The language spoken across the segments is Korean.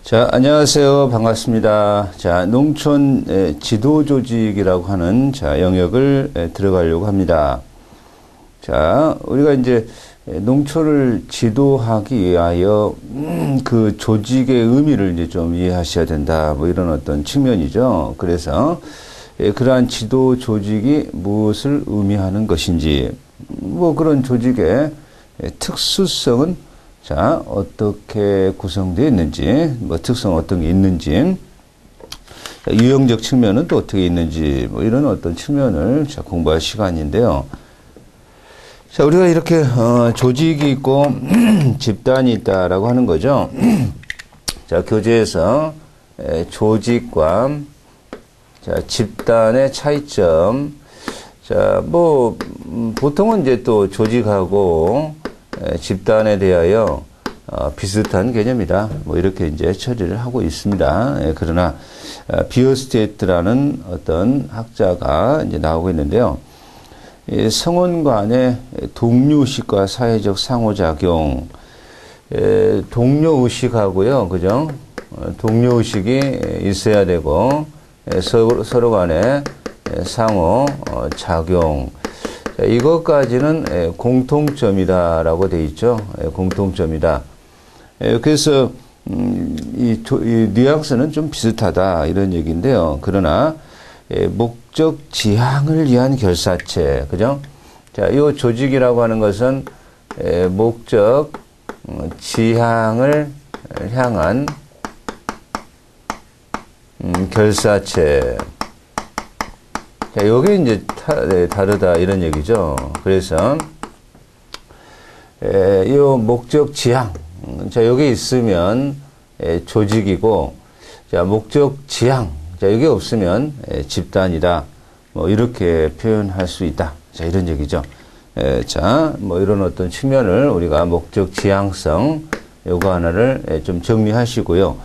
자, 안녕하세요. 반갑습니다. 자, 농촌 지도 조직이라고 하는 영역을 들어가려고 합니다. 자, 우리가 이제 농촌을 지도하기 위하여 그 조직의 의미를 이제 좀 이해하셔야 된다. 뭐 이런 어떤 측면이죠. 그래서 그러한 지도 조직이 무엇을 의미하는 것인지, 뭐 그런 조직의 특수성은 자, 어떻게 구성되어 있는지, 뭐 특성 어떤 게 있는지, 유형적 측면은 또 어떻게 있는지, 뭐 이런 어떤 측면을 공부할 시간인데요. 자, 우리가 이렇게 조직이 있고 집단이 있다라고 하는 거죠. 자, 교재에서 조직과 자, 집단의 차이점. 자, 뭐 보통은 이제 또 조직하고 집단에 대하여 비슷한 개념이다. 뭐 이렇게 이제 처리를 하고 있습니다. 그러나 비어스테이트라는 어떤 학자가 이제 나오고 있는데요. 성원 간의 동료의식과 사회적 상호작용, 동료의식하고요, 그죠? 동료의식이 있어야 되고 서로 간의 상호작용. 이것까지는 공통점이다라고 돼 있죠. 공통점이다. 그래서 이 뉘앙스는 좀 비슷하다 이런 얘기인데요. 그러나 목적 지향을 위한 결사체, 그죠? 자, 이 조직이라고 하는 것은 목적 지향을 향한 결사체. 자, 요게 이제 다르다 이런 얘기죠. 그래서 요 목적 지향, 자, 요게 있으면 조직이고, 자, 목적 지향, 자, 이게 없으면 집단이다. 뭐 이렇게 표현할 수 있다. 자, 이런 얘기죠. 자, 뭐 이런 어떤 측면을 우리가 목적 지향성 요거 하나를 좀 정리하시고요.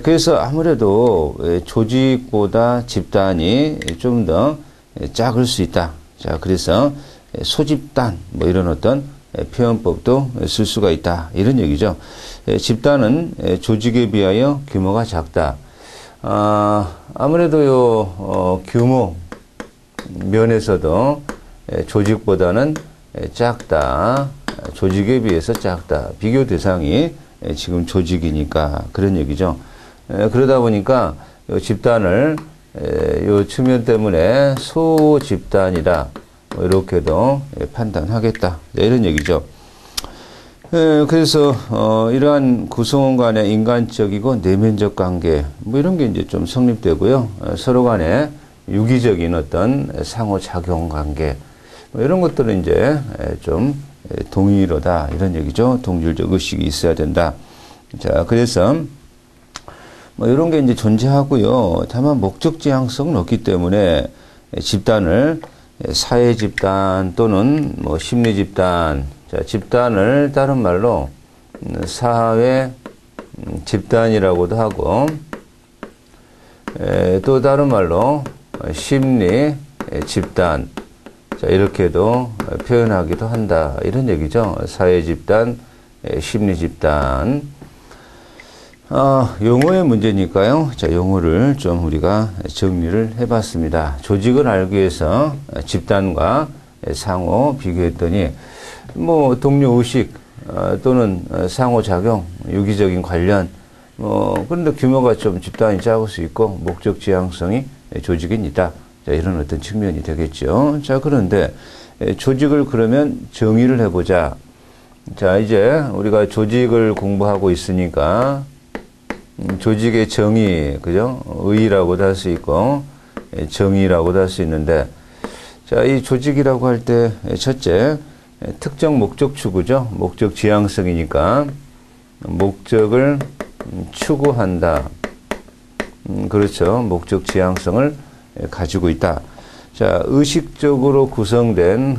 그래서 아무래도 조직보다 집단이 좀 더 작을 수 있다. 자, 그래서 소집단 뭐 이런 어떤 표현법도 쓸 수가 있다. 이런 얘기죠. 집단은 조직에 비하여 규모가 작다. 아무래도 규모 면에서도 조직보다는 작다. 조직에 비해서 작다. 비교 대상이 지금 조직이니까 그런 얘기죠. 그러다 보니까 요 집단을 요 측면 때문에 소집단이다. 뭐 이렇게도 판단하겠다. 이런 얘기죠. 그래서 이러한 구성원 간의 인간적이고 내면적 관계 뭐 이런 게 이제 좀 성립되고요. 서로 간의 유기적인 어떤 상호작용 관계 뭐 이런 것들은 이제 좀 동일하다 이런 얘기죠. 동질적 의식이 있어야 된다. 자, 그래서 뭐 이런 게 이제 존재하고요. 다만 목적 지향성은 없기 때문에 집단을 사회 집단 또는 뭐 심리 집단, 자, 집단을 다른 말로 사회 집단이라고도 하고 또 다른 말로 심리 집단, 자, 이렇게도 표현하기도 한다. 이런 얘기죠. 사회 집단, 심리 집단. 용어의 문제니까요. 자, 용어를 좀 우리가 정리를 해봤습니다. 조직을 알기 위해서 집단과 상호 비교했더니, 뭐, 동료의식, 또는 상호작용, 유기적인 관련, 그런데 규모가 좀 집단이 작을 수 있고, 목적 지향성이 조직인 있다. 자, 이런 어떤 측면이 되겠죠. 자, 그런데 조직을 그러면 정의를 해보자. 자, 이제 우리가 조직을 공부하고 있으니까 조직의 정의, 그죠? 의의라고도 할 수 있고 정의라고도 할 수 있는데, 자, 이 조직이라고 할 때 첫째 특정 목적 추구죠. 목적 지향성이니까 목적을 추구한다. 그렇죠. 목적 지향성을 가지고 있다. 자, 의식적으로 구성된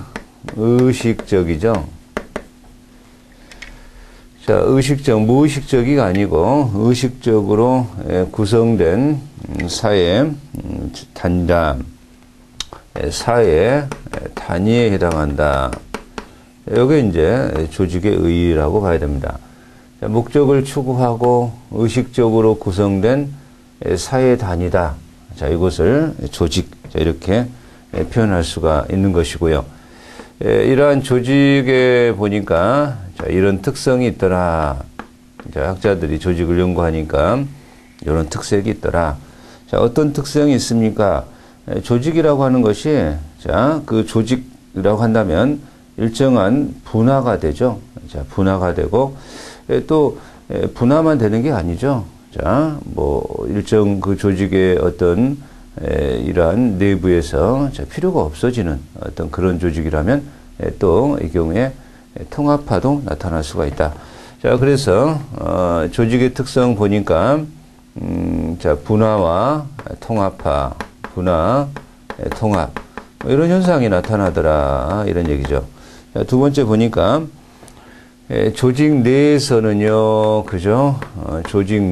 의식적이죠. 자, 의식적, 무의식적이가 아니고 의식적으로 구성된 사회 단위다. 사회 단위에 해당한다. 이게 이제 조직의 의의라고 봐야 됩니다. 목적을 추구하고 의식적으로 구성된 사회 단위다. 자, 이것을 조직, 자, 이렇게 표현할 수가 있는 것이고요. 이러한 조직에 보니까 자, 이런 특성이 있더라. 자, 학자들이 조직을 연구하니까 이런 특색이 있더라. 자, 어떤 특성이 있습니까? 조직이라고 하는 것이, 자, 그 조직이라고 한다면 일정한 분화가 되죠. 자, 분화가 되고, 또, 분화만 되는 게 아니죠. 자, 뭐, 일정 그 조직의 어떤, 이러한 내부에서 자, 필요가 없어지는 어떤 그런 조직이라면 또 이 경우에 통합화도 나타날 수가 있다. 자, 그래서, 조직의 특성 보니까, 자, 분화와 통합화, 분화, 통합, 뭐 이런 현상이 나타나더라. 이런 얘기죠. 자, 두 번째 보니까, 조직 내에서는요, 그죠? 조직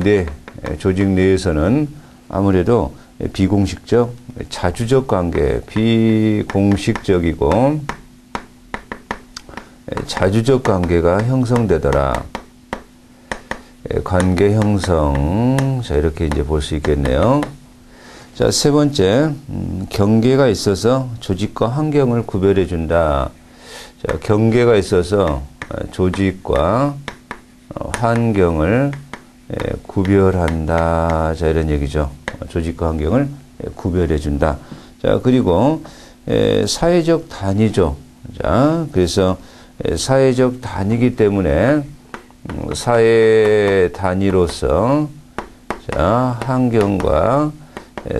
내에서는 아무래도 비공식적, 자주적 관계, 비공식적이고, 자주적 관계가 형성되더라. 관계 형성. 자, 이렇게 이제 볼 수 있겠네요. 자, 세 번째, 경계가 있어서 조직과 환경을 구별해 준다. 자, 경계가 있어서 조직과 환경을 구별한다. 자, 이런 얘기죠. 조직과 환경을 구별해 준다. 자, 그리고 사회적 단위죠. 자, 그래서 사회적 단위이기 때문에 사회 단위로서 자, 환경과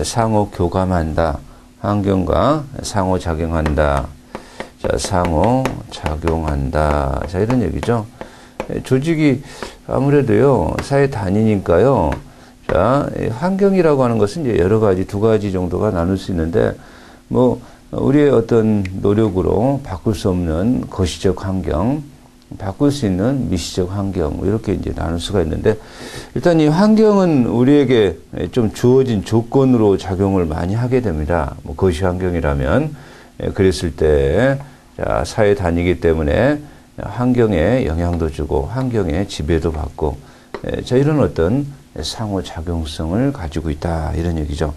상호 교감한다. 환경과 상호 작용한다. 자, 상호 작용한다. 자, 이런 얘기죠. 조직이 아무래도요, 사회 단위니까요. 자, 환경이라고 하는 것은 이제 여러 가지, 두 가지 정도가 나눌 수 있는데, 뭐, 우리의 어떤 노력으로 바꿀 수 없는 거시적 환경, 바꿀 수 있는 미시적 환경, 이렇게 이제 나눌 수가 있는데, 일단 이 환경은 우리에게 좀 주어진 조건으로 작용을 많이 하게 됩니다. 뭐, 거시 환경이라면, 그랬을 때, 자, 사회 단위이기 때문에 환경에 영향도 주고, 환경에 지배도 받고, 자, 이런 어떤 상호작용성을 가지고 있다. 이런 얘기죠.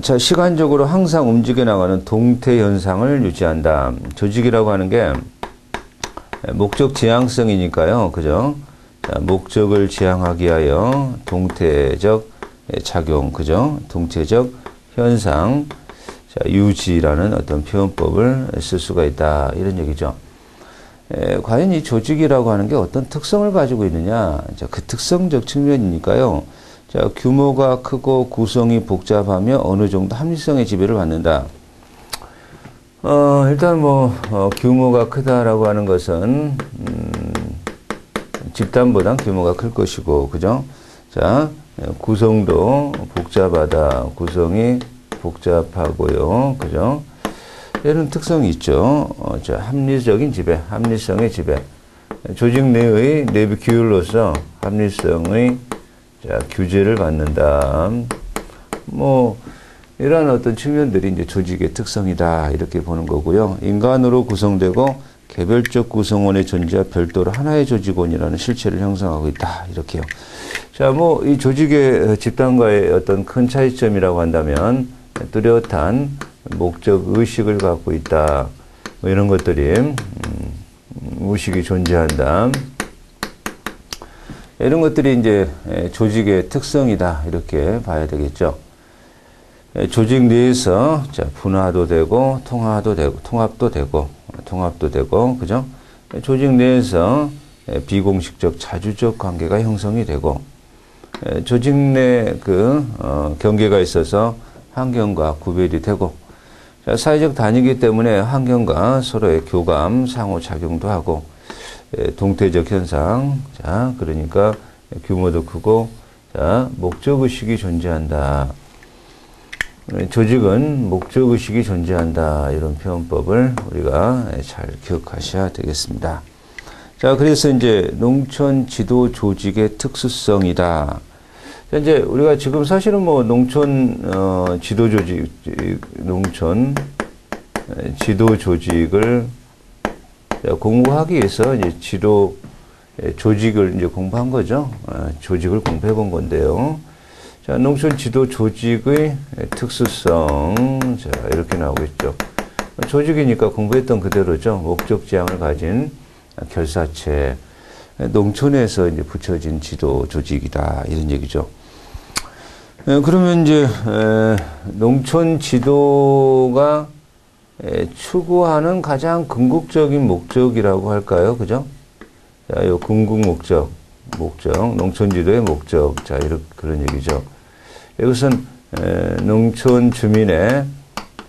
자, 시간적으로 항상 움직여 나가는 동태 현상을 유지한다. 조직이라고 하는 게 목적 지향성이니까요. 그죠? 자, 목적을 지향하기 위하여 동태적 작용, 그죠? 동태적 현상, 자, 유지라는 어떤 표현법을 쓸 수가 있다. 이런 얘기죠. 과연 이 조직이라고 하는 게 어떤 특성을 가지고 있느냐. 자, 그 특성적 측면이니까요. 자, 규모가 크고 구성이 복잡하며 어느 정도 합리성의 지배를 받는다. 일단 뭐, 규모가 크다라고 하는 것은, 집단보단 규모가 클 것이고, 그죠? 자, 구성도 복잡하다. 구성이 복잡하고요. 그죠? 이런 특성이 있죠. 자, 합리적인 지배, 합리성의 지배. 조직 내의 내부 규율로서 합리성의 자, 규제를 받는다. 뭐, 이러한 어떤 측면들이 이제 조직의 특성이다. 이렇게 보는 거고요. 인간으로 구성되고 개별적 구성원의 존재와 별도로 하나의 조직원이라는 실체를 형성하고 있다. 이렇게요. 자, 뭐, 이 조직의 집단과의 어떤 큰 차이점이라고 한다면 뚜렷한 목적 의식을 갖고 있다. 뭐 이런 것들이, 의식이 존재한다. 이런 것들이 이제 조직의 특성이다. 이렇게 봐야 되겠죠. 조직 내에서 자, 분화도 되고, 통합도 되고, 그죠? 조직 내에서 비공식적, 자주적 관계가 형성이 되고, 조직 내 경계가 있어서 환경과 구별이 되고, 자, 사회적 단위이기 때문에 환경과 서로의 교감, 상호작용도 하고, 동태적 현상, 자, 그러니까 규모도 크고, 자, 목적의식이 존재한다. 조직은 목적의식이 존재한다. 이런 표현법을 우리가 잘 기억하셔야 되겠습니다. 자, 그래서 이제 농촌 지도 조직의 특수성이다. 자, 이제 우리가 지금 사실은 뭐 농촌, 지도 조직, 농촌 지도 조직을 공부하기 위해서 이제 지도 조직을 이제 공부한 거죠. 조직을 공부해 본 건데요. 자, 농촌 지도 조직의 특수성. 자, 이렇게 나오고 있죠. 조직이니까 공부했던 그대로죠. 목적 지향을 가진 결사체. 농촌에서 이제 붙여진 지도 조직이다. 이런 얘기죠. 그러면 이제, 농촌 지도가 추구하는 가장 궁극적인 목적이라고 할까요? 그죠? 자, 요 궁극 목적, 농촌 지도의 목적. 자, 그런 얘기죠. 이것은, 농촌 주민의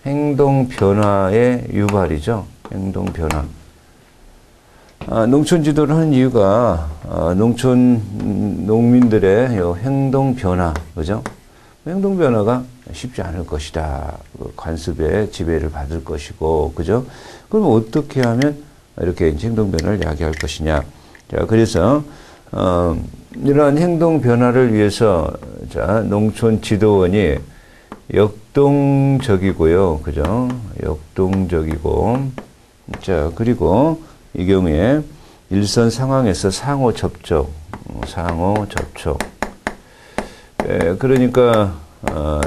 행동 변화의 유발이죠. 행동 변화. 농촌 지도를 하는 이유가, 농촌 농민들의 요 행동 변화, 그죠? 행동 변화가 쉽지 않을 것이다. 관습의 지배를 받을 것이고, 그죠? 그럼 어떻게 하면 이렇게 행동 변화를 야기할 것이냐. 자, 그래서, 이러한 행동 변화를 위해서, 자, 농촌 지도원이 역동적이고요. 그죠? 역동적이고, 자, 그리고 이 경우에 일선 상황에서 상호 접촉. 그러니까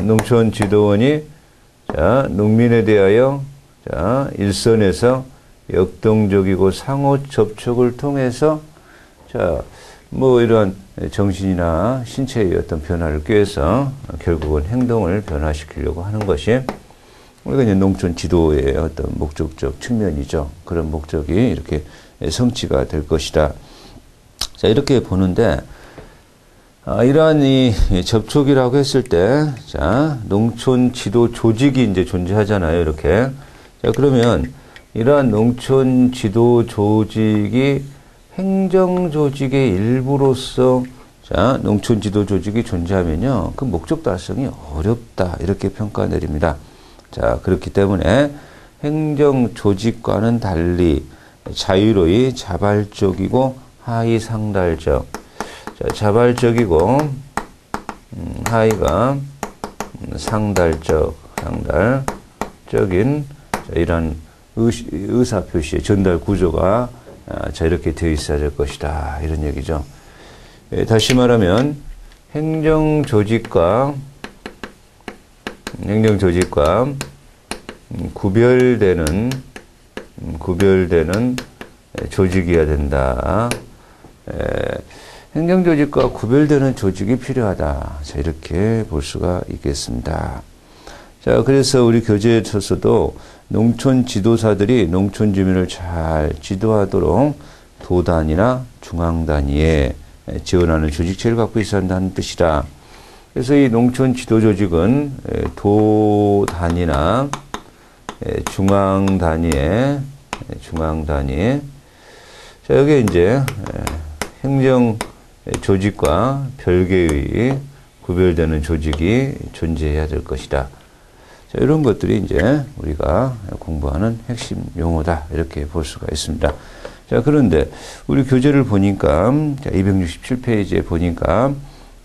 농촌 지도원이 자, 농민에 대하여 자, 일선에서 역동적이고 상호 접촉을 통해서 자, 뭐 이러한 정신이나 신체의 어떤 변화를 꾀해서 결국은 행동을 변화시키려고 하는 것이 우리가 이제 농촌 지도의 어떤 목적적 측면이죠. 그런 목적이 이렇게 성취가 될 것이다. 자, 이렇게 보는데 이러한 이 접촉이라고 했을 때, 자, 농촌 지도 조직이 이제 존재하잖아요, 이렇게. 자, 그러면 이러한 농촌 지도 조직이 행정 조직의 일부로서, 자, 농촌 지도 조직이 존재하면요, 그 목적 달성이 어렵다, 이렇게 평가 내립니다. 자, 그렇기 때문에 행정 조직과는 달리 자유로이 자발적이고 하위 상달적, 자발적이고 하위가 상달적인 이런 의사표시의 전달 구조가 자 이렇게 되어 있어야 될 것이다. 이런 얘기죠. 다시 말하면 행정 조직과 구별되는 조직이어야 된다. 행정조직과 구별되는 조직이 필요하다. 자, 이렇게 볼 수가 있겠습니다. 자, 그래서 우리 교재에서도 농촌 지도사들이 농촌 주민을 잘 지도하도록 도단이나 중앙단위에 지원하는 조직체를 갖고 있어야 한다는 뜻이다. 그래서 이 농촌 지도 조직은 도단위나 중앙단위에 자, 여기에 이제 행정 조직과 별개의 구별되는 조직이 존재해야 될 것이다. 자, 이런 것들이 이제 우리가 공부하는 핵심 용어다. 이렇게 볼 수가 있습니다. 자, 그런데 우리 교재를 보니까, 자, 267페이지에 보니까,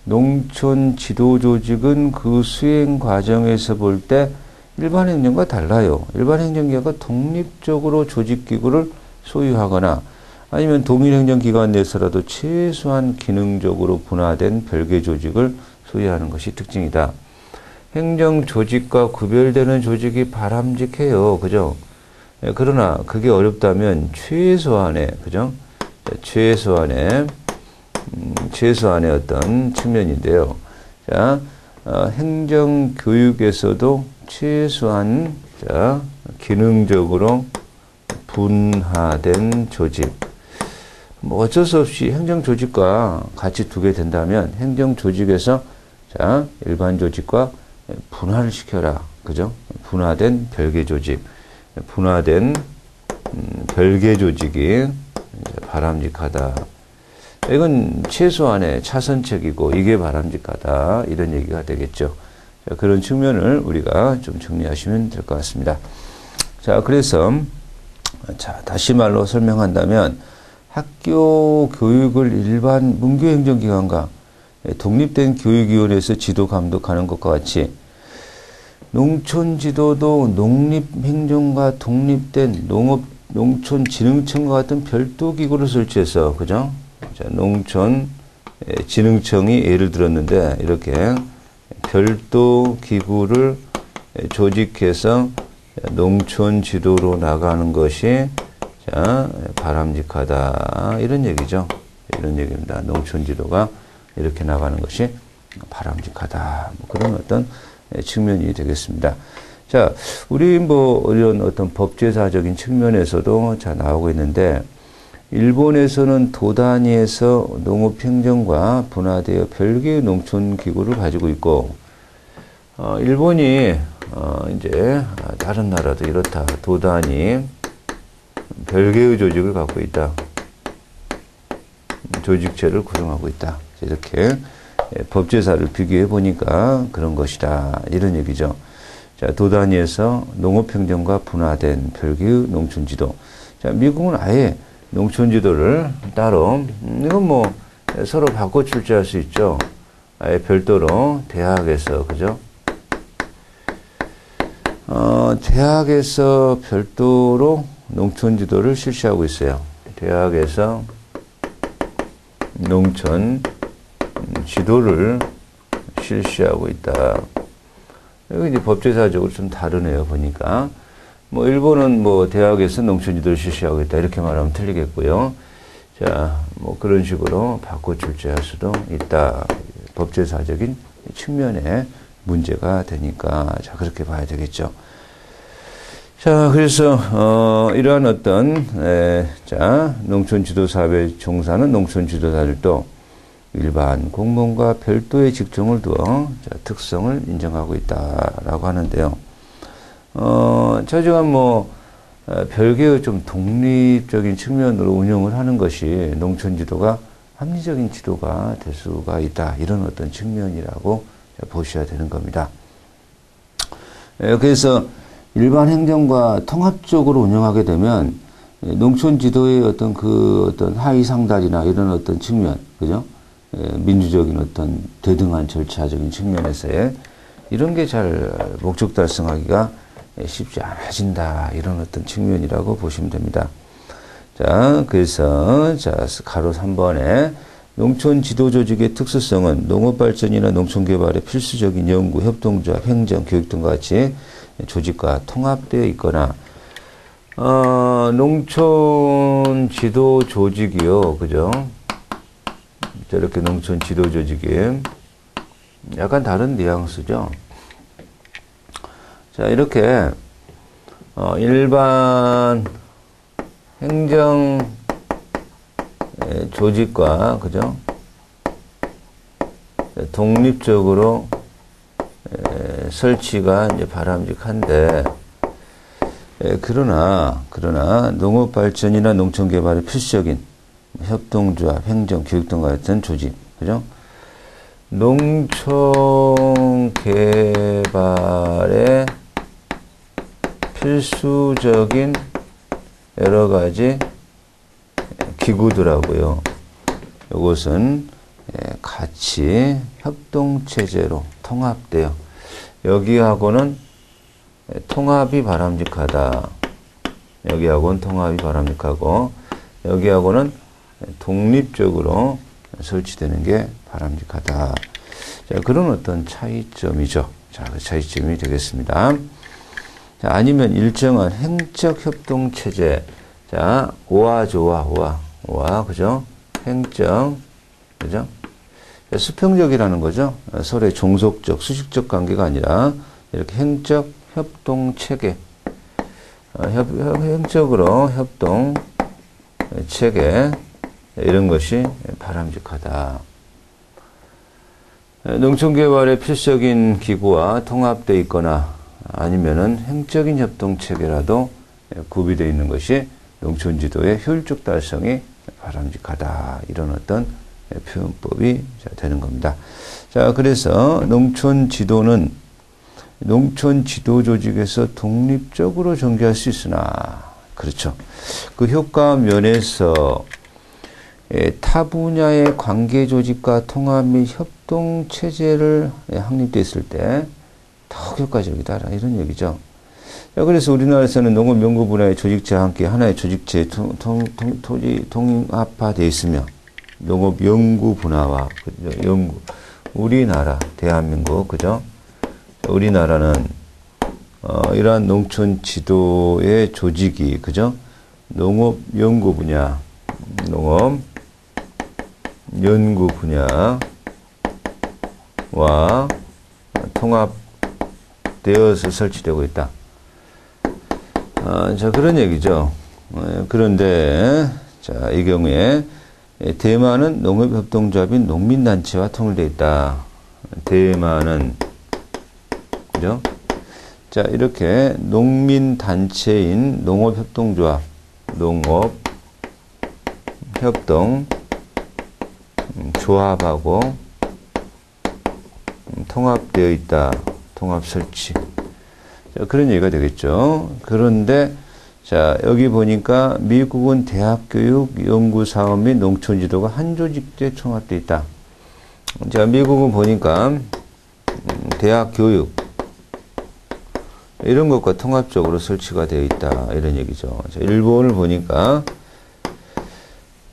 농촌 지도 조직은 그 수행 과정에서 볼 때 일반 행정과 달라요. 일반 행정기관과 독립적으로 조직기구를 소유하거나 아니면 동일행정기관 내에서라도 최소한 기능적으로 분화된 별개 조직을 소유하는 것이 특징이다. 행정조직과 구별되는 조직이 바람직해요. 그죠? 그러나 그게 어렵다면 최소한의, 그죠? 최소한의 어떤 측면인데요. 자, 행정교육에서도 최소한, 자, 기능적으로 분화된 조직. 뭐 어쩔 수 없이 행정조직과 같이 두게 된다면 행정조직에서 자, 일반 조직과 분화를 시켜라. 그죠? 분화된 별개 조직. 분화된 별개 조직이 바람직하다. 이건 최소한의 차선책이고 이게 바람직하다. 이런 얘기가 되겠죠. 자, 그런 측면을 우리가 좀 정리하시면 될 것 같습니다. 자, 그래서 자, 다시 말로 설명한다면 학교 교육을 일반 문교행정기관과 독립된 교육위원회에서 지도 감독하는 것과 같이 농촌 지도도 농립행정과 독립된 농촌진흥청과 같은 별도 기구를 설치해서, 그죠? 자, 농촌진흥청이 예를 들었는데 이렇게 별도 기구를 조직해서 농촌 지도로 나가는 것이 자, 바람직하다. 이런 얘기죠. 이런 얘기입니다. 농촌 지도가 이렇게 나가는 것이 바람직하다. 뭐 그런 어떤 측면이 되겠습니다. 자, 우리 뭐 이런 어떤 법제사적인 측면에서도 자 나오고 있는데 일본에서는 도 단위에서 농업행정과 분화되어 별개의 농촌기구를 가지고 있고 일본이 이제 다른 나라도 이렇다. 도 단위 별개의 조직을 갖고 있다. 조직체를 구성하고 있다. 이렇게 법제사를 비교해 보니까 그런 것이다. 이런 얘기죠. 자, 도 단위에서 농업행정과 분화된 별개의 농촌지도. 자, 미국은 아예 농촌지도를 따로, 이건 뭐 서로 바꿔 출제할 수 있죠. 아예 별도로 대학에서, 그죠? 대학에서 별도로 농촌지도를 실시하고 있어요. 대학에서 농촌 지도를 실시하고 있다. 여기 이제 법제사적으로 좀 다르네요, 보니까. 뭐, 일본은 뭐, 대학에서 농촌지도를 실시하고 있다. 이렇게 말하면 틀리겠고요. 자, 뭐, 그런 식으로 바꿔 출제할 수도 있다. 법제사적인 측면에 문제가 되니까. 자, 그렇게 봐야 되겠죠. 자, 그래서, 이러한 어떤, 자, 농촌지도 사업에 종사하는 농촌지도사들도 일반 공무원과 별도의 직종을 두어 자, 특성을 인정하고 있다라고 하는데요. 하지만 뭐, 별개의 좀 독립적인 측면으로 운영을 하는 것이 농촌지도가 합리적인 지도가 될 수가 있다. 이런 어떤 측면이라고 보셔야 되는 겁니다. 그래서 일반 행정과 통합적으로 운영하게 되면 농촌지도의 어떤 어떤 하위 상달이나 이런 어떤 측면, 그죠? 민주적인 어떤 대등한 절차적인 측면에서의 이런 게 잘 목적 달성하기가 쉽지 않아진다. 이런 어떤 측면이라고 보시면 됩니다. 자, 그래서, 자, 가로 3번에 농촌 지도 조직의 특수성은 농업발전이나 농촌개발의 필수적인 연구, 협동조합, 행정, 교육 등과 같이 조직과 통합되어 있거나, 농촌 지도 조직이요. 그죠? 저렇게 농촌 지도 조직이 약간 다른 뉘앙스죠. 자, 이렇게 일반 행정 조직과 그죠? 독립적으로 설치가 이제 바람직한데 그러나 농업 발전이나 농촌 개발의 필수적인 협동조합, 행정, 교육 등과 같은 조직, 그죠? 농촌 개발의 필수적인 여러 가지 기구들하고요. 이것은 같이 협동체제로 통합되어 여기하고는 통합이 바람직하다. 여기하고는 통합이 바람직하고 여기하고는 독립적으로 설치되는 게 바람직하다. 자, 그런 어떤 차이점이죠. 자, 그 차이점이 되겠습니다. 자, 아니면 일정한 행적 협동 체제. 자, 오아죠, 오아, 그죠? 행정, 그죠? 자, 수평적이라는 거죠. 서로의 종속적, 수식적 관계가 아니라 이렇게 행적 협동 체계. 행적으로 협동 체계. 이런 것이 바람직하다. 농촌개발의 필수적인 기구와 통합되어 있거나 아니면은 행적인 협동체계라도 구비되어 있는 것이 농촌지도의 효율적 달성이 바람직하다. 이런 어떤 표현법이 되는 겁니다. 자, 그래서 농촌지도는 농촌지도 조직에서 독립적으로 전개할 수 있으나, 그렇죠. 그 효과 면에서 타 분야의 관계 조직과 통합 및 협동 체제를 확립됐을 때 더욱 효과적이다. 이런 얘기죠. 자, 그래서 우리나라에서는 농업 연구 분야의 조직체와 함께 하나의 조직체에 통합화되어 있으며, 농업연구분화와, 그죠? 우리나라, 대한민국, 그죠? 우리나라는, 이러한 농촌 지도의 조직이, 그죠? 농업연구 분야, 농업연구 분야와 통합되어서 설치되고 있다. 자, 그런 얘기죠. 그런데, 자, 이 경우에, 대만은 농업협동조합인 농민단체와 통일되어 있다. 대만은, 그죠? 자, 이렇게 농민단체인 농업협동조합, 농업협동조합하고 통합되어 있다. 통합 설치. 자, 그런 얘기가 되겠죠. 그런데, 자, 여기 보니까 미국은 대학교육, 연구사업 및 농촌지도가 한 조직에 총합되어 있다. 자, 미국은 보니까 대학교육, 이런 것과 통합적으로 설치가 되어 있다. 이런 얘기죠. 자, 일본을 보니까,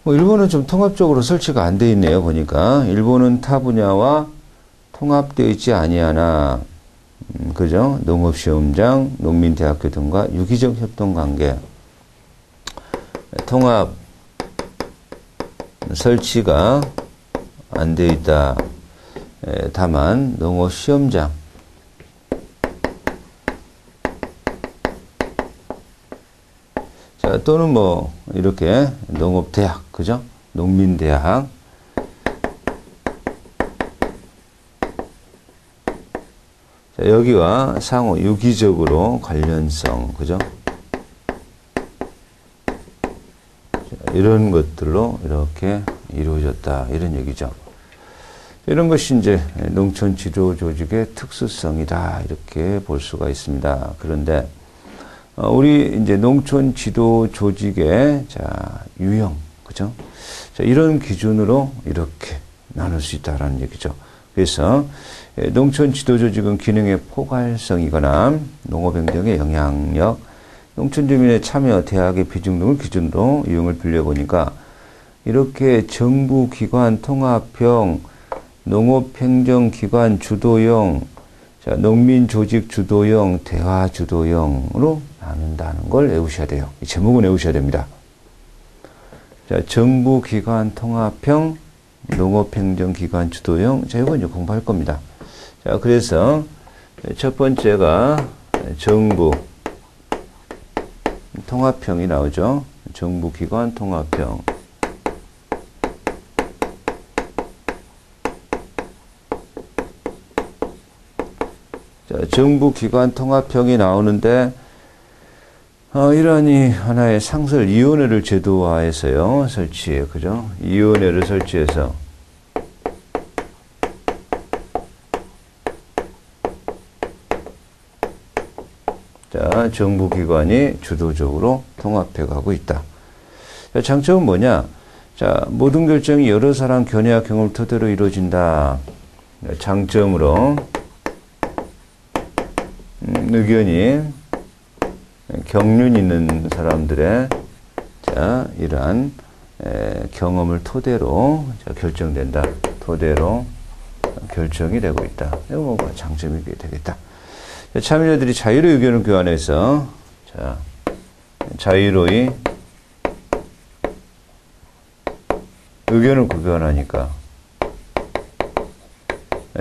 일본은 좀 통합적으로 설치가 안 되어 있네요. 보니까. 일본은 타 분야와 통합되어 있지 아니하나, 그죠? 농업시험장, 농민대학교 등과 유기적 협동관계, 통합 설치가 안 되어 있다. 다만 농업시험장, 자, 또는 뭐 이렇게 농업대학, 그죠? 농민대학, 자, 여기와 상호 유기적으로 관련성, 그죠? 자, 이런 것들로 이렇게 이루어졌다. 이런 얘기죠. 이런 것이 이제 농촌 지도 조직의 특수성이다. 이렇게 볼 수가 있습니다. 그런데, 우리 이제 농촌 지도 조직의, 자, 유형, 그죠? 자, 이런 기준으로 이렇게 나눌 수 있다라는 얘기죠. 그래서, 농촌 지도 조직은 기능의 포괄성이거나 농업행정의 영향력, 농촌 주민의 참여, 대학의 비중 등을 기준으로 유형을 빌려보니까 이렇게 정부기관 통합형, 농업행정기관 주도형, 자, 농민조직 주도형, 대화 주도형으로 나눈다는 걸 외우셔야 돼요. 이 제목은 외우셔야 됩니다. 자, 정부기관 통합형, 농업행정기관 주도형, 자, 이건 이제 공부할 겁니다. 자, 그래서 첫 번째가 정부 통합형이 나오죠. 정부기관 통합형. 자, 정부기관 통합형이 나오는데, 이러니 하나의 상설위원회를 제도화해서요, 설치해요. 그죠? 위원회를 설치해서, 자, 정부기관이 주도적으로 통합해 가고 있다. 자, 장점은 뭐냐? 자, 모든 결정이 여러 사람 견해와 경험을 토대로 이루어진다. 장점으로, 의견이 경륜 있는 사람들의, 자, 이러한 경험을 토대로, 자, 결정된다. 토대로 결정이 되고 있다. 이거 뭐가 장점이 되겠다. 자, 참여자들이 자유로이 의견을 교환해서, 자, 자유로이 의견을 교환하니까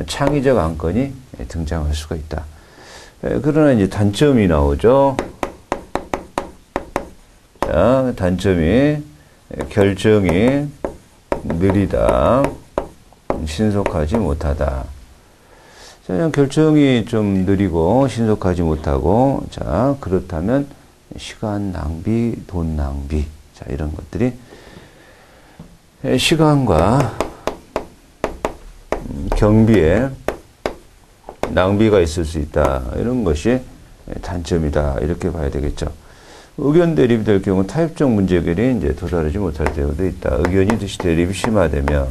창의적 안건이 등장할 수가 있다. 그러나 이제 단점이 나오죠. 자, 단점이 결정이 느리다, 신속하지 못하다. 자, 그냥 결정이 좀 느리고 신속하지 못하고, 자, 그렇다면 시간 낭비, 돈 낭비, 자, 이런 것들이 시간과 경비에 낭비가 있을 수 있다. 이런 것이 단점이다. 이렇게 봐야 되겠죠. 의견 대립이 될 경우 타협적 문제 해결이 이제 도달하지 못할 때도 있다. 의견이 대립이 심화되면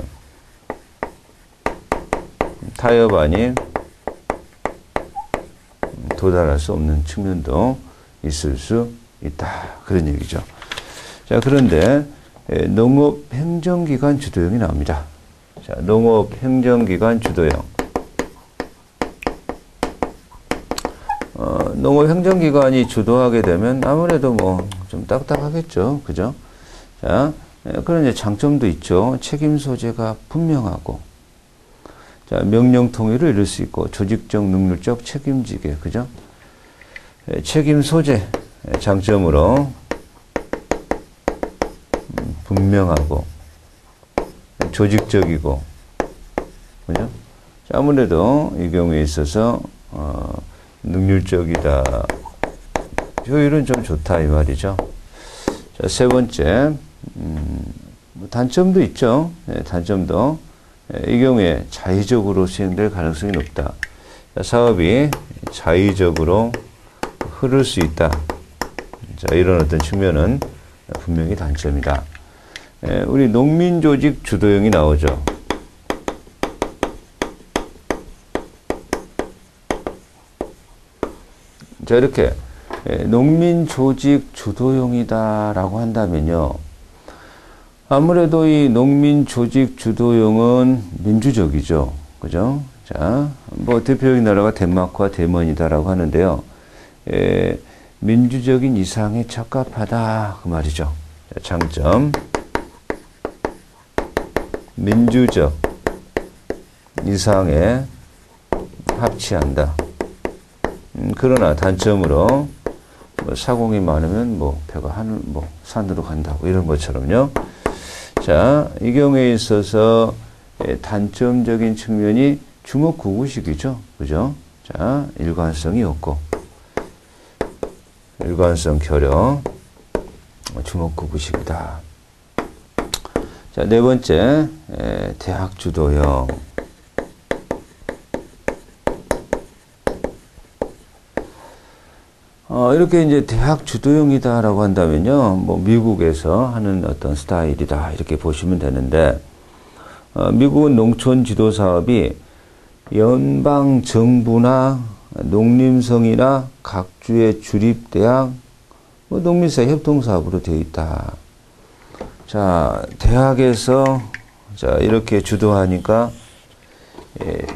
타협안이 도달할 수 없는 측면도 있을 수 있다. 그런 얘기죠. 자, 그런데 농업행정기관 주도형이 나옵니다. 자, 농업행정기관 주도형. 농업행정기관이 주도하게 되면 아무래도 뭐 좀 딱딱하겠죠. 그죠? 자, 그런 이제 장점도 있죠. 책임 소재가 분명하고, 자, 명령 통일을 이룰 수 있고, 조직적, 능률적 책임지게, 그죠? 책임 소재, 장점으로, 분명하고, 조직적이고, 그죠? 자, 아무래도 이 경우에 있어서, 능률적이다. 효율은 좀 좋다, 이 말이죠. 자, 세 번째, 단점도 있죠. 단점도. 이 경우에 자의적으로 수행될 가능성이 높다. 자, 사업이 자의적으로 흐를 수 있다. 자, 이런 어떤 측면은 분명히 단점이다. 우리 농민조직 주도형이 나오죠. 자, 이렇게 농민조직 주도형이다라고 한다면요. 아무래도 이 농민조직 주도형은 민주적이죠. 그죠? 자, 뭐 대표적인 나라가 덴마크와 대만이다라고 하는데요. 민주적인 이상에 적합하다 그 말이죠. 장점. 민주적 이상에 합치한다. 그러나 단점으로 뭐 사공이 많으면 뭐 배가 하늘 뭐 산으로 간다고 이런 것처럼요. 자, 이 경우에 있어서 단점적인 측면이 주먹구구식이죠. 그죠? 자, 일관성이 없고 일관성 결여 주먹구구식이다. 자, 네 번째 대학 주도형. 이렇게 이제 대학 주도형이다라고 한다면요, 뭐 미국에서 하는 어떤 스타일이다 이렇게 보시면 되는데, 미국은 농촌 지도 사업이 연방 정부나 농림성이나 각 주의 주립 대학, 뭐 농민사회 협동 사업으로 되어 있다. 자, 대학에서 자 이렇게 주도하니까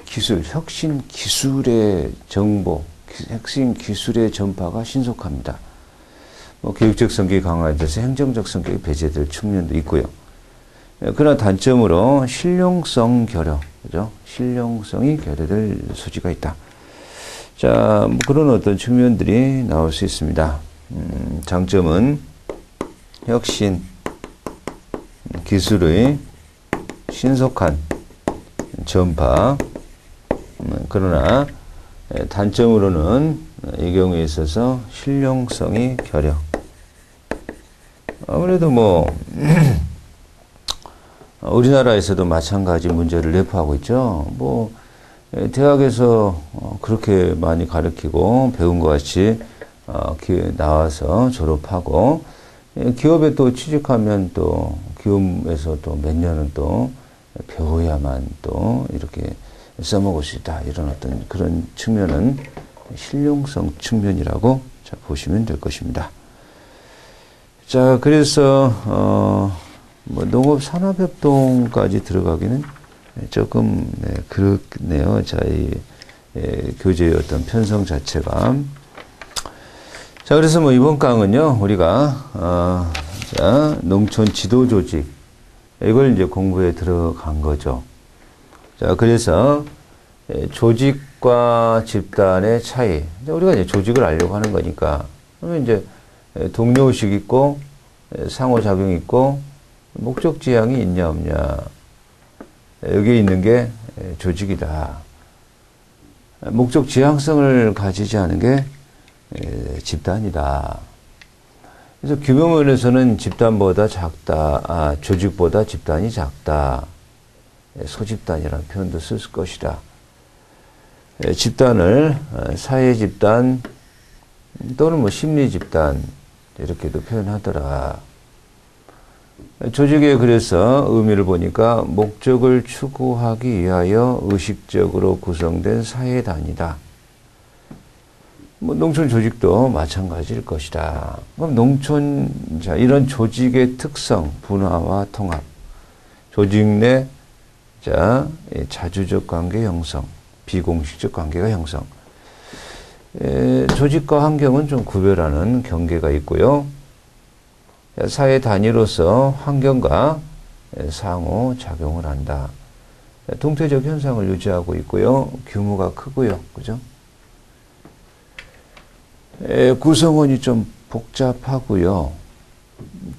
기술, 혁신 기술의 정보. 핵심 기술의 전파가 신속합니다. 뭐 교육적 성격이 강화돼서 행정적 성격이 배제될 측면도 있고요. 그러나 단점으로 실용성 결여, 그죠? 실용성이 결여될 소지가 있다. 자, 뭐 그런 어떤 측면들이 나올 수 있습니다. 장점은 혁신, 기술의 신속한 전파. 그러나 단점으로는 이 경우에 있어서 실용성이 결여. 아무래도 뭐 우리나라에서도 마찬가지 문제를 내포하고 있죠. 뭐 대학에서 그렇게 많이 가르치고 배운 것 같이 나와서 졸업하고 기업에 또 취직하면 또 기업에서 또 몇 년은 또 배워야만 또 이렇게 써먹을 수 있다. 이런 어떤 그런 측면은 실용성 측면이라고 자, 보시면 될 것입니다. 자, 그래서, 뭐 농업산업협동까지 들어가기는 조금, 그렇네요. 자, 이, 교재의 어떤 편성 자체가. 자, 그래서 뭐 이번 강은요, 우리가, 자, 농촌 지도 조직. 이걸 이제 공부에 들어간 거죠. 자, 그래서 조직과 집단의 차이. 우리가 이제 조직을 알려고 하는 거니까. 그러면 이제 동료의식 있고, 상호작용 있고, 목적 지향이 있냐, 없냐. 여기 있는 게 조직이다. 목적 지향성을 가지지 않은 게 집단이다. 그래서 규모면에서는 집단보다 작다, 조직보다 집단이 작다. 소집단이라는 표현도 쓸 것이다. 집단을 사회집단 또는 뭐 심리집단 이렇게도 표현하더라. 조직에 그래서 의미를 보니까 목적을 추구하기 위하여 의식적으로 구성된 사회단이다. 뭐 농촌 조직도 마찬가지일 것이다. 그럼 농촌, 자, 이런 조직의 특성, 분화와 통합, 조직 내, 자, 자주적 관계 형성, 비공식적 관계가 형성. 조직과 환경은 좀 구별하는 경계가 있고요. 사회 단위로서 환경과 상호 작용을 한다. 동태적 현상을 유지하고 있고요. 규모가 크고요. 그죠? 구성원이 좀 복잡하고요.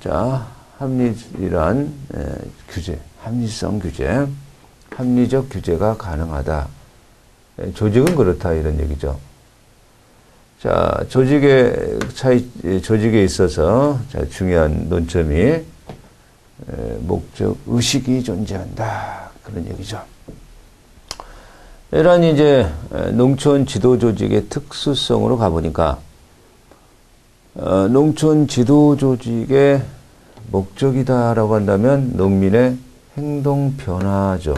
자, 합리란 규제, 합리성 규제, 합리적 규제가 가능하다. 조직은 그렇다 이런 얘기죠. 자, 조직에 있어서 자, 중요한 논점이 목적 의식이 존재한다. 그런 얘기죠. 이런 이제 농촌 지도 조직의 특수성으로 가보니까 농촌 지도 조직의 목적이다라고 한다면 농민의 행동 변화죠.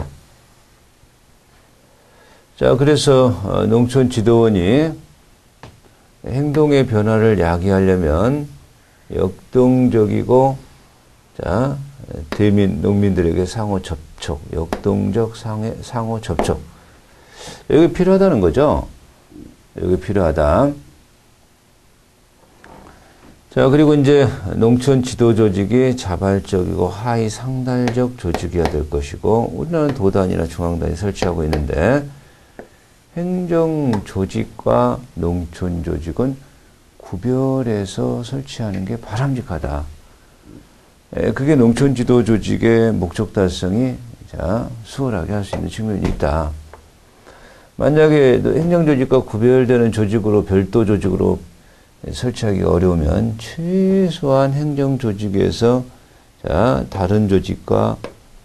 자, 그래서 농촌 지도원이 행동의 변화를 야기하려면 역동적이고 자, 대민 농민들에게 상호 접촉, 역동적 상호 접촉. 여기 필요하다는 거죠. 여기 필요하다. 자, 그리고 이제 농촌 지도 조직이 자발적이고 하위 상달적 조직이어야 될 것이고, 우리나라는 도단이나 중앙단이 설치하고 있는데, 행정 조직과 농촌 조직은 구별해서 설치하는 게 바람직하다. 그게 농촌 지도 조직의 목적 달성이 자, 수월하게 할 수 있는 측면이 있다. 만약에 행정 조직과 구별되는 조직으로 별도 조직으로 설치하기가 어려우면 최소한 행정 조직에서 자, 다른 조직과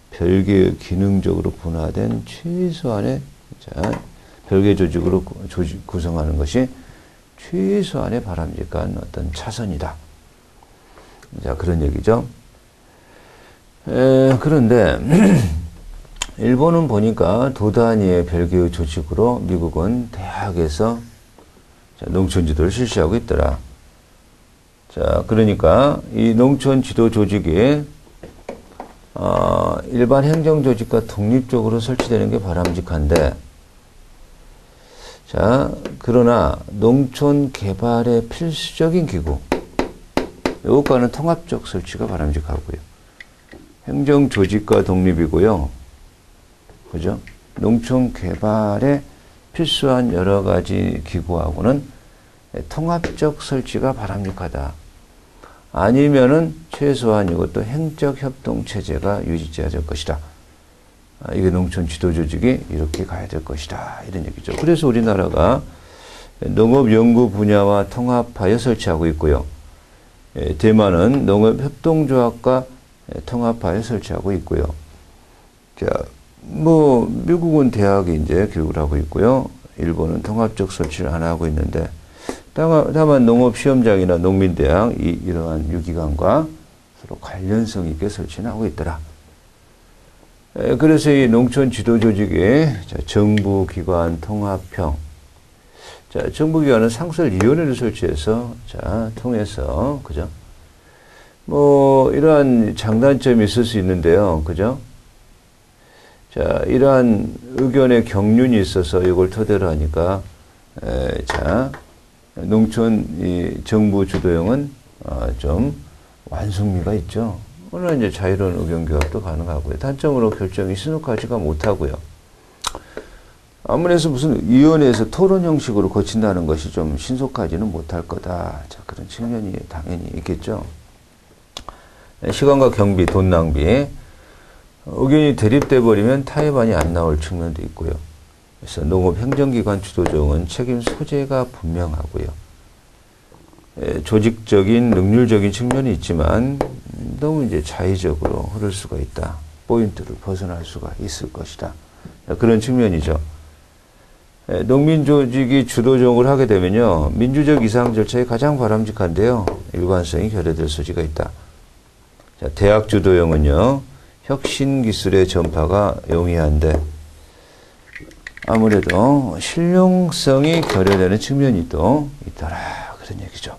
별개의 기능적으로 분화된 최소한의 자, 별개 조직으로 구성하는 것이 최소한의 바람직한 어떤 차선이다. 자, 그런 얘기죠. 그런데 일본은 보니까 도 단위의 별개의 조직으로 미국은 대학에서 농촌 지도를 실시하고 있더라. 자, 그러니까 이 농촌 지도 조직이 일반 행정 조직과 독립적으로 설치되는 게 바람직한데, 자, 그러나 농촌 개발의 필수적인 기구, 이것과는 통합적 설치가 바람직하고요. 행정 조직과 독립이고요. 그죠? 농촌 개발에 필수한 여러 가지 기구하고는 통합적 설치가 바람직하다. 아니면은 최소한 이것도 행적 협동 체제가 유지돼야 될 것이다. 이게 농촌 지도 조직이 이렇게 가야 될 것이다. 이런 얘기죠. 그래서 우리나라가 농업 연구 분야와 통합하여 설치하고 있고요. 대만은 농업 협동조합과 통합하여 설치하고 있고요. 자, 뭐 미국은 대학이 이제 교육을 하고 있고요. 일본은 통합적 설치를 안 하고 있는데, 다만 농업 시험장이나 농민대학 이러한 유기관과 서로 관련성 있게 설치는 하고 있더라. 그래서 이 농촌 지도 조직의 정부기관 통합형, 자, 정부기관은 상설위원회를 설치해서 자, 통해서 그죠? 뭐 이러한 장단점이 있을 수 있는데요, 그죠? 자, 이러한 의견의 경륜이 있어서 이걸 토대로 하니까 자, 농촌 이 정부 주도형은 좀 완성미가 있죠. 물론 이제 자유로운 의견 교합도 가능하고요. 단점으로 결정이 신속하지가 못하고요. 아무래도 무슨 위원회에서 토론 형식으로 거친다는 것이 좀 신속하지는 못할 거다. 자, 그런 측면이 당연히 있겠죠. 시간과 경비, 돈 낭비, 의견이 대립돼 버리면 타협안이 안 나올 측면도 있고요. 그래서 농업 행정기관 주도적은 책임 소재가 분명하고요. 조직적인 능률적인 측면이 있지만 너무 이제 자의적으로 흐를 수가 있다. 포인트를 벗어날 수가 있을 것이다. 그런 측면이죠. 농민 조직이 주도적으로 하게 되면요, 민주적 이상 절차에 가장 바람직한데요, 일관성이 결여될 소지가 있다. 자, 대학 주도형은요, 혁신 기술의 전파가 용이한데, 아무래도 실용성이 결여되는 측면이 또 있더라. 그런 얘기죠.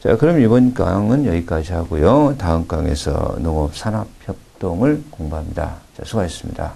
자, 그럼 이번 강은 여기까지 하고요. 다음 강에서 농업산업협동을 공부합니다. 자, 수고하셨습니다.